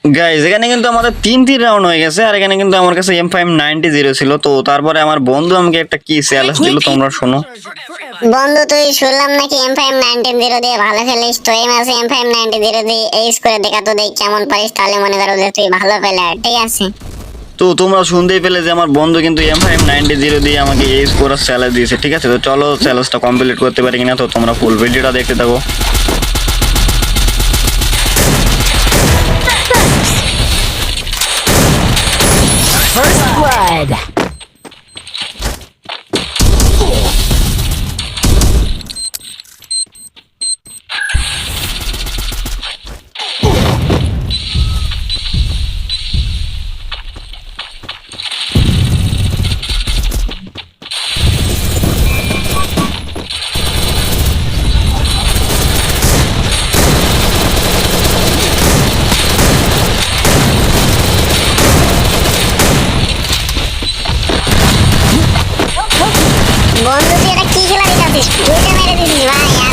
Guys এখানে কিন্তু আমাদের 3 রাউন্ড হয়ে গেছে, আর এখানে কিন্তু আমার কাছে M590 ছিল। তো তারপরে আমার বন্ধু আমাকে একটা কি চ্যালেঞ্জ দিল, তোমরা শোনো। বন্ধু তুই শুনলাম নাকি M590 দিয়ে ভালো খেলিস, তো এই ম্যাচে M590 দিয়ে এইস করে দেখা তো দেখ কেমন পারিস, তাহলে মনে করো যে তুই ভালো প্লেয়ার, ঠিক আছে? তো তোমরা শুনতেই পেলে যে আমার বন্ধু কিন্তু M590 দিয়ে আমাকে এই করার চ্যালেঞ্জ দিয়েছে, ঠিক আছে? তো চলো চ্যালেঞ্জটা কমপ্লিট করতে পারি কিনা, তো তোমরা ফুল ভিডিওটা দেখতে থাকো। First blood. বন্ধু তুই এটা কি খেলা দিতেছিস? দুইটা মেরে দিছিস ভাই।